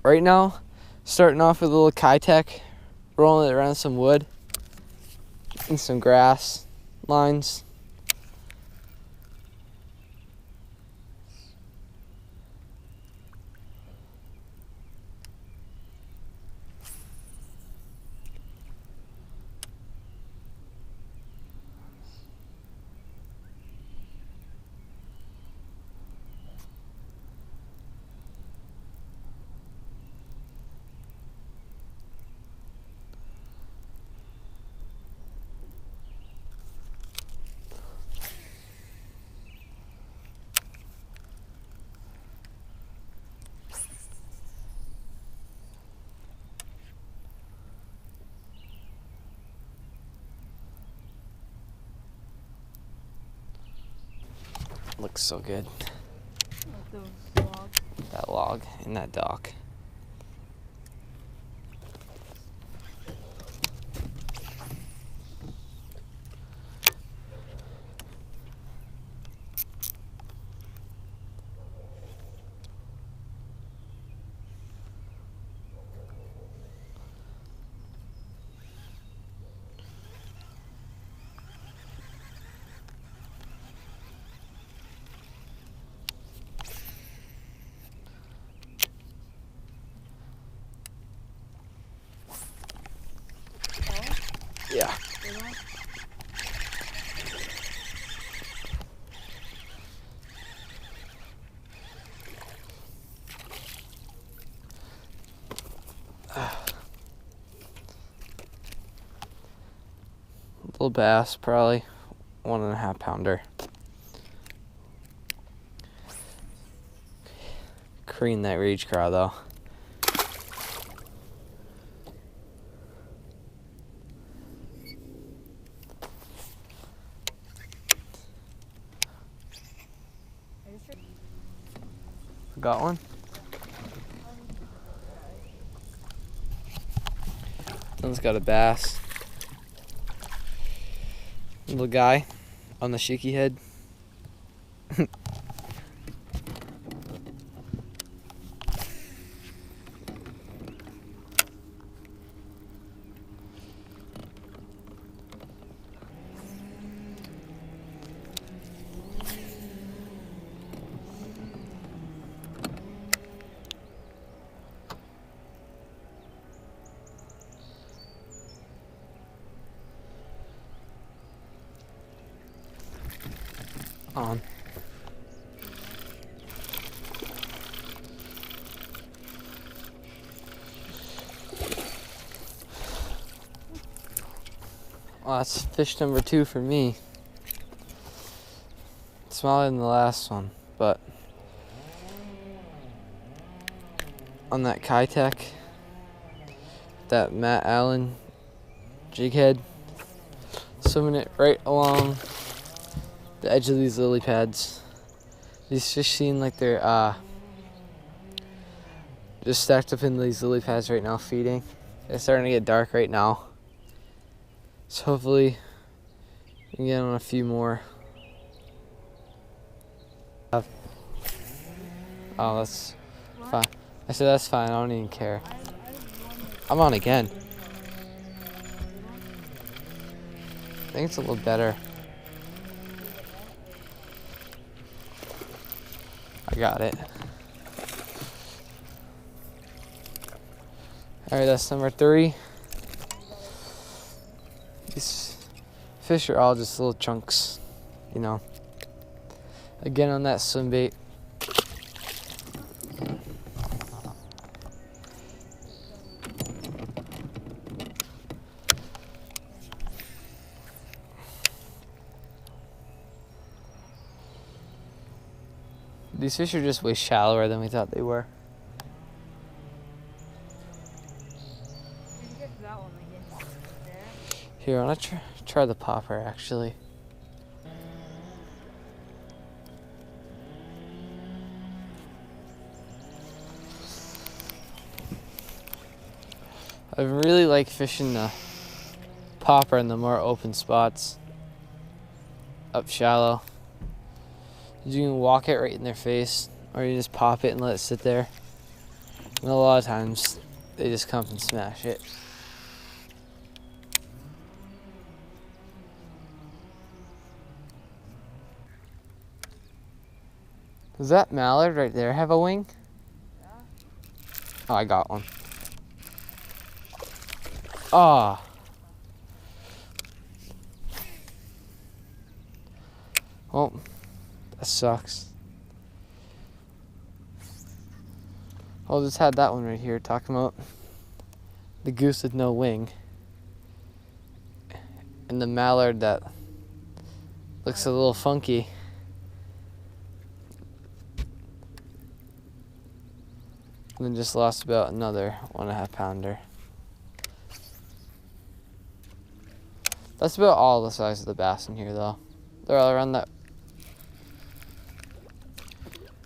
right now, starting off with a little Kitech, rolling it around some wood and some grass lines. Looks so good. Like those logs. That log and that dock. Yeah. Little bass, probably 1.5 pounder. Cream that reach craw though. Got one? One's got a bass. Little guy on the shaky head. On. Well, that's fish number 2 for me. Smaller than the last one, but on that Kitech, that Matt Allen jig head, swimming it right along the edge of these lily pads. These fish seem like they're just stacked up in these lily pads right now feeding. It's starting to get dark right now, so hopefully we can get on a few more. Oh, that's fine. I said that's fine, I don't even care. I'm on again. I think it's a little better. I got it. Alright, that's number 3. These fish are all just little chunks, you know. Again on that swim bait. These fish are just way shallower than we thought they were. Here, I want to try the popper actually. I really like fishing the popper in the more open spots, up shallow. You can walk it right in their face, or you just pop it and let it sit there. And a lot of times they just come and smash it. Does that mallard right there have a wing? Yeah. Oh, I got one. Ah. Well, that sucks. I'll just had that one right here talking about the goose with no wing. And the mallard that looks a little funky. And then just lost about another 1.5 pounder. That's about all the size of the bass in here though. They're all around that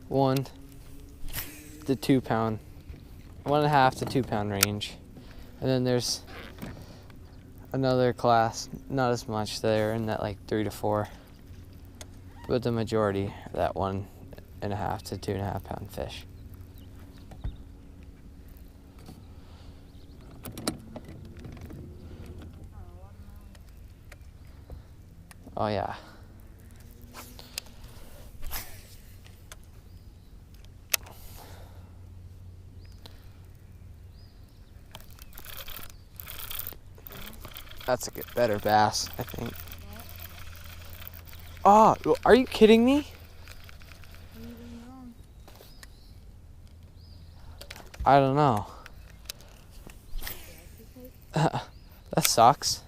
1 to 2 pound, 1.5 to 2 pound range. And then there's another class, not as much, they're in that like 3 to 4. But the majority are that 1.5 to 2.5 pound fish. Oh yeah. That's a good, better bass, I think. Oh, are you kidding me? I don't know. That sucks.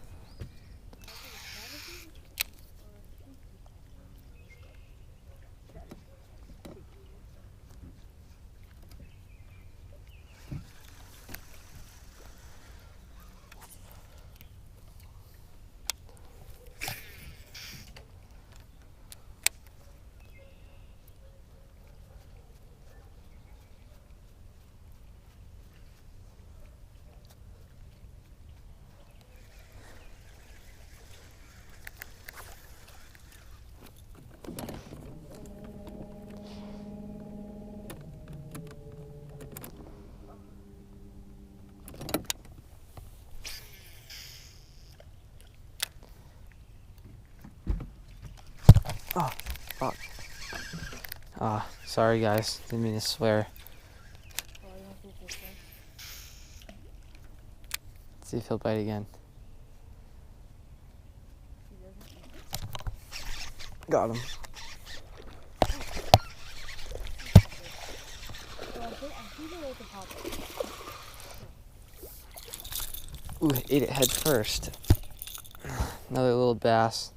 Oh, fuck. Ah, sorry guys, didn't mean to swear. Let's see if he'll bite again. Got him. Ooh, ate it head first. Another little bass.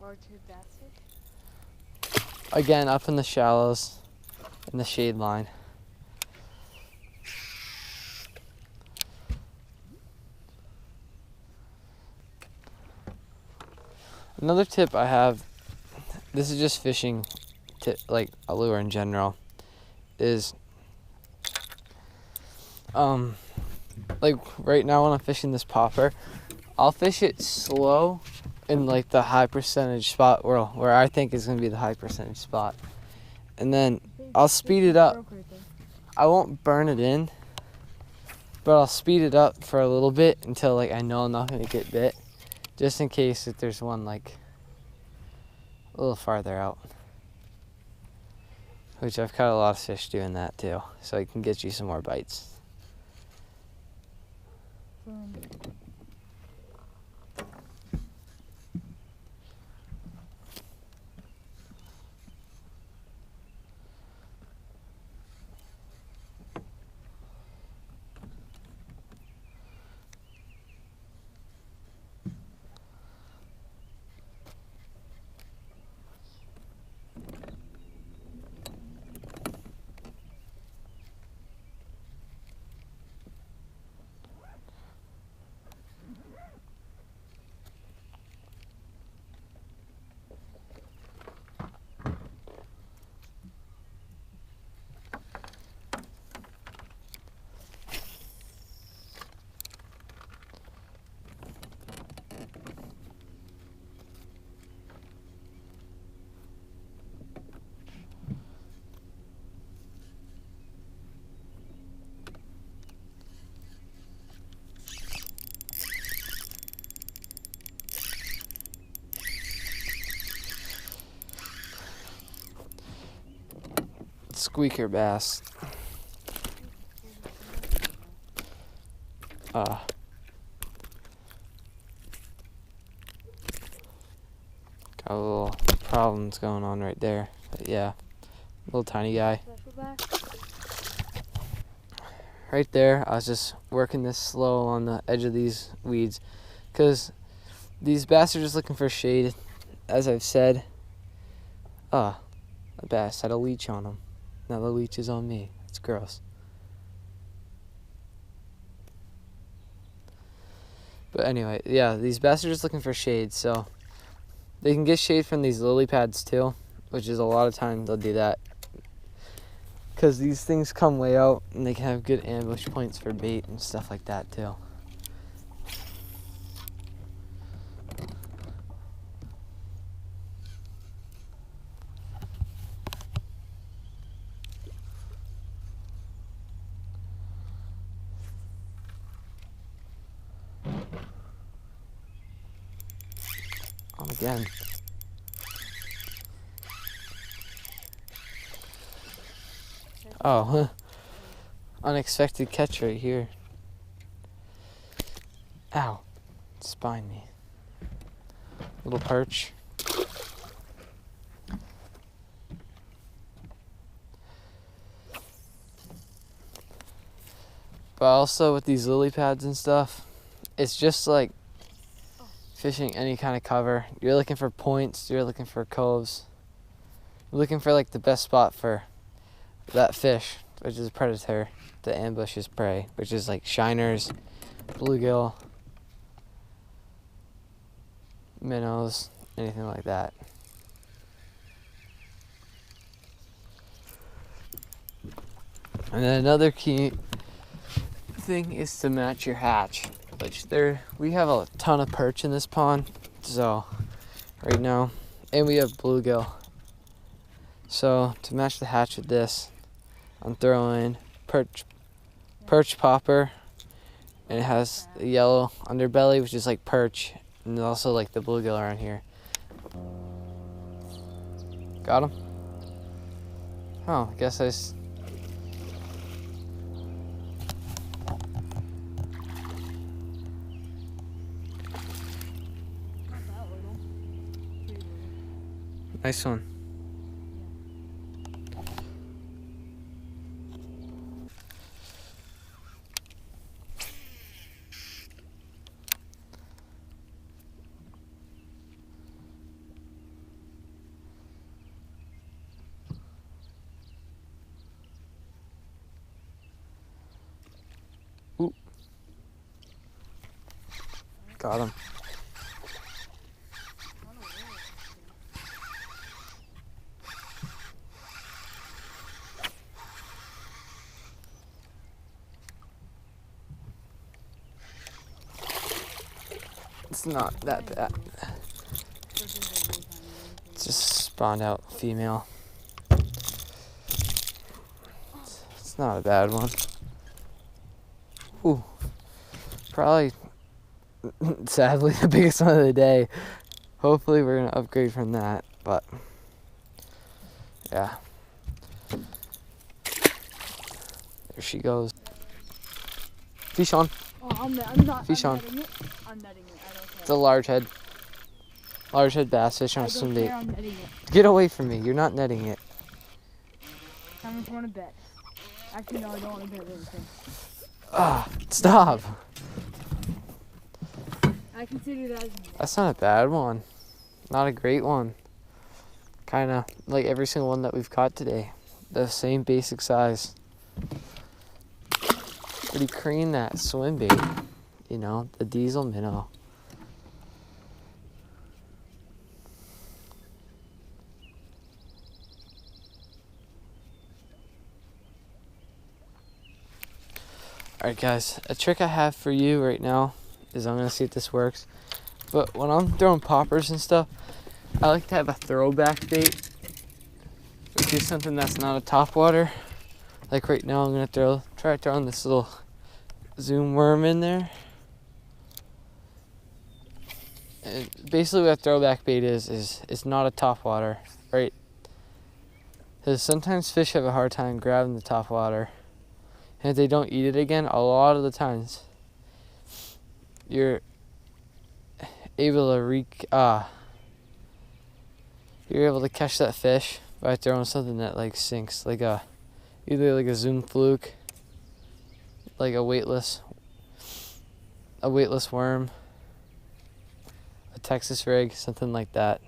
Larger bass fish? Again, up in the shallows, in the shade line. Another tip I have, this is just fishing tip, like a lure in general, is like right now when I'm fishing this popper, I'll fish it slow in like the high percentage spot where I think is going to be the high percentage spot. And then I'll speed it up. I won't burn it in, but I'll speed it up for a little bit until like I know I'm not going to get bit, just in case if there's one like a little farther out. Which I've caught a lot of fish doing that too, so I can get you some more bites. squeaker bass. Got a little problems going on right there. But yeah, little tiny guy. Right there, I was just working this slow on the edge of these weeds because these bass are just looking for shade, as I've said. A bass had a leech on him. Now the leech is on me. It's gross. But anyway, yeah, these bass are just looking for shade, so they can get shade from these lily pads too, which is a lot of time they'll do that. Because these things come way out and they can have good ambush points for bait and stuff like that too. Again. Oh, unexpected catch right here. Ow, spined me. Little perch. But also with these lily pads and stuff, it's just like fishing any kind of cover. You're looking for points, you're looking for coves. You're looking for like the best spot for that fish, which is a predator, that ambushes prey, which is like shiners, bluegill, minnows, anything like that. And then another key thing is to match your hatch, which we have a ton of perch in this pond, so right now, and we have bluegill. So to match the hatch with this, I'm throwing perch popper, and it has the yellow underbelly, which is like perch, and also like the bluegill around here. Got him? Oh, I guess I just... Nice one. Ooh. Got him. It's not that bad. It's just spawned out female. It's not a bad one. Ooh. Probably, sadly, the biggest one of the day. Hopefully we're going to upgrade from that, but yeah. There she goes. Fish on. Oh, I'm not. Fish on. Netting it. I'm netting it. I don't care. It's a large head bass fish on a swim bait. I'm netting it. Get away from me. You're not netting it. How much you want to bet? Actually, no, I don't want to bet anything. Stop. I consider that as a bet. That's not a bad one. Not a great one. Kind of like every single one that we've caught today. The same basic size. Pretty cream that swim bait. You know, the diesel minnow. Alright guys, a trick I have for you right now is I'm going to see if this works. But when I'm throwing poppers and stuff, I like to have a throwback bait, which is something that's not a topwater. Like right now I'm going to try throwing this little zoom worm in there. And basically what a throwback bait is it's not a topwater, right? Because sometimes fish have a hard time grabbing the top water. And if they don't eat it again, a lot of the times, you're able to you're able to catch that fish by throwing something that like sinks, like either like a Zoom fluke, like a weightless worm, a Texas rig, something like that.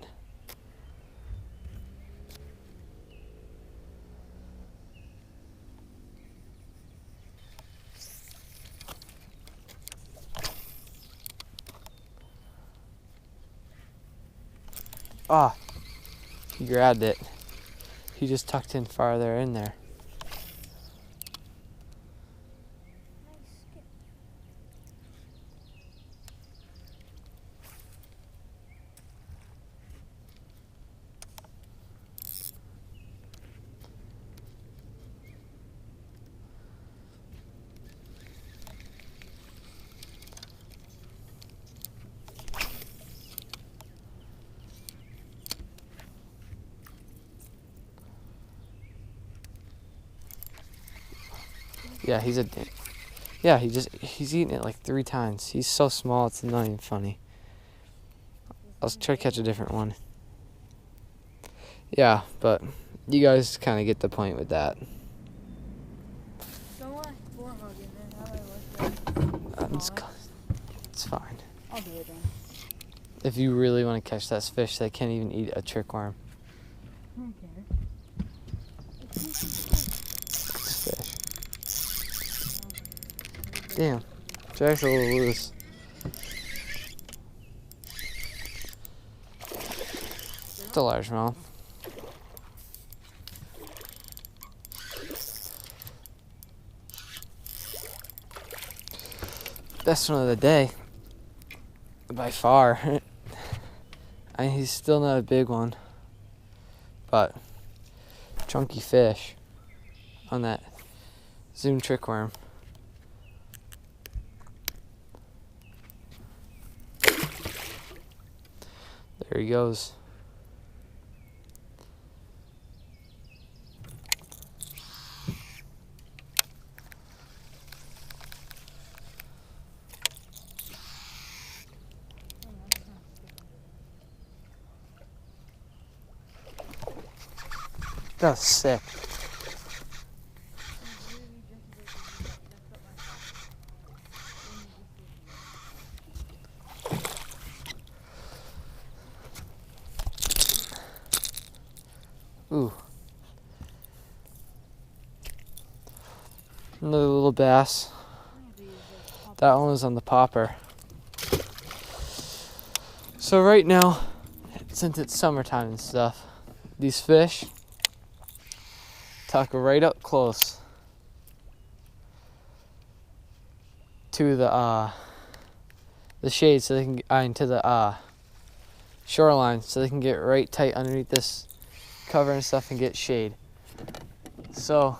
Ah, he grabbed it. He just tucked in farther in there. Yeah, he's eaten it like 3 times. He's so small, it's not even funny. I'll try to catch a different one. Yeah, but you guys kind of get the point with that. It's fine. I'll do it then. If you really want to catch that fish that can't even eat a trick worm. Okay. It's fish. Damn, Jack's a little loose. It's a largemouth. Best one of the day, by far. He's still not a big one, but chunky fish on that Zoom trick worm. There he goes. That was sick. Ooh. Another little bass. That one was on the popper. So right now, since it's summertime and stuff, these fish tuck right up close to the shade, so they can into the shoreline, so they can get right tight underneath this cover and stuff and get shade. So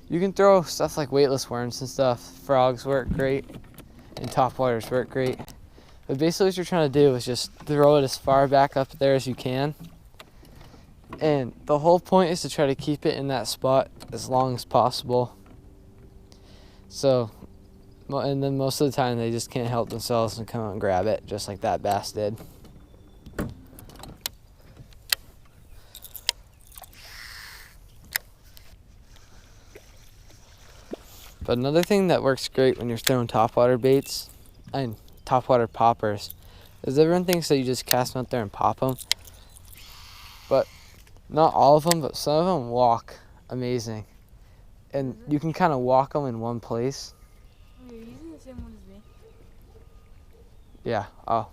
you can throw stuff like weightless worms and stuff. Frogs work great, and topwaters work great. But basically what you're trying to do is just throw it as far back up there as you can. And the whole point is to try to keep it in that spot as long as possible. So, and then most of the time they just can't help themselves and come out and grab it, just like that bass did. But another thing that works great when you're throwing topwater baits and topwater poppers is everyone thinks that you just cast them out there and pop them. But not all of them, but some of them walk amazing. And you can kind of walk them in one place. You're using the same one as me? Yeah, oh.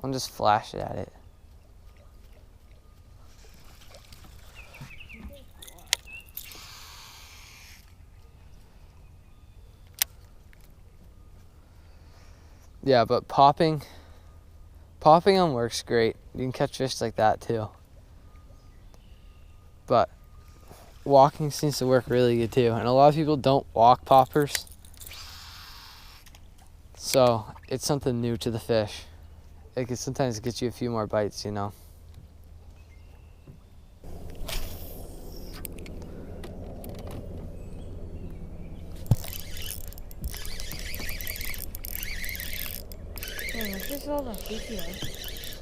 I'll just flash it at it. Yeah, but popping them works great. You can catch fish like that too. But walking seems to work really good too. And a lot of people don't walk poppers. So it's something new to the fish. It can sometimes get you a few more bites, you know. Just hold on, shaky head.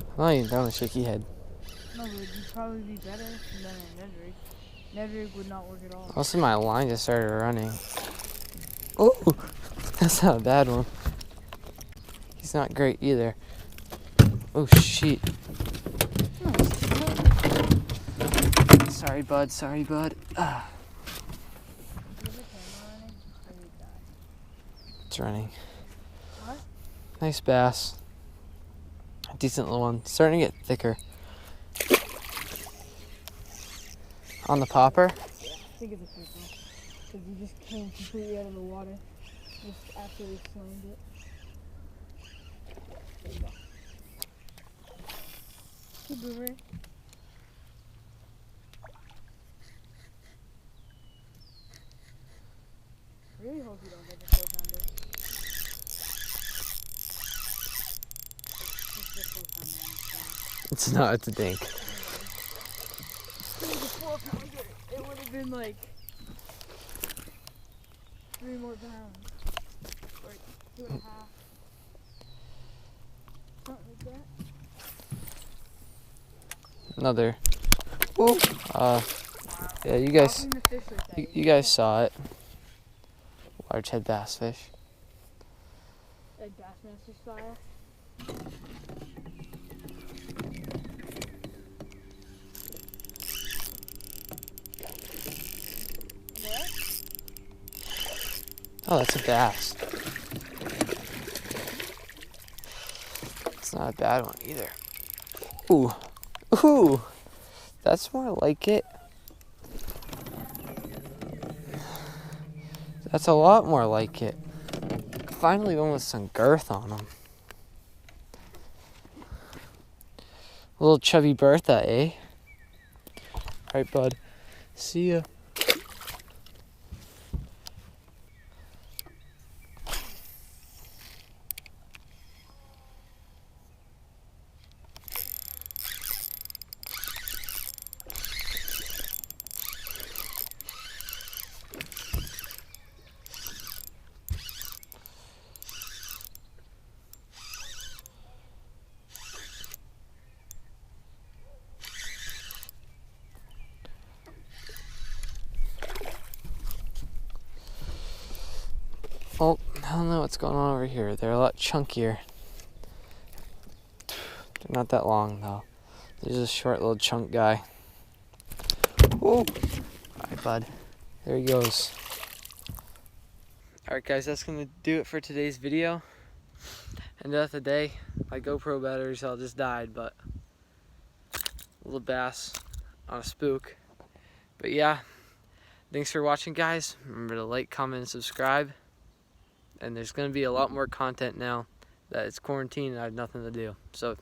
I'm not even done with shaky head. No, but you'd probably be better than a Ned rig. Ned rig would not work at all. Also, my line just started running. Oh, that's not a bad one. He's not great either. Oh, shit. Sorry, bud. Sorry, bud. Ah. Is the camera running? Or did it die? It's running. What? Nice bass. Decent little one. Starting to get thicker. On the popper? I think it's a purple. Because you just came completely out of the water. Just absolutely slammed it. There you go. Hey, Boomer. Really hope you don't get the 4-pounder. It's the 4-pounder. It's not. It's a dink. If it was a 4-pounder, it would have been like 3 more pounds. Or 2.5. Something like that. Another. Ooh. Yeah, you guys. Dropping the fish like that, You guys saw it. Large head bass fish. Like Bassmaster style. What? Oh, that's a bass. It's not a bad one either. Ooh. Ooh. That's more like it. That's a lot more like it. Finally one with some girth on them. Little chubby Bertha, eh? Alright, bud. See ya. Oh, I don't know what's going on over here. They're a lot chunkier. They're not that long, though. There's a short little chunk guy. Whoa! Alright, bud. There he goes. Alright, guys, that's going to do it for today's video. End of the day. My GoPro batteries all just died, but a little bass on a spook. But yeah, thanks for watching, guys. Remember to like, comment, and subscribe. And there's going to be a lot more content now that it's quarantine and I have nothing to do. So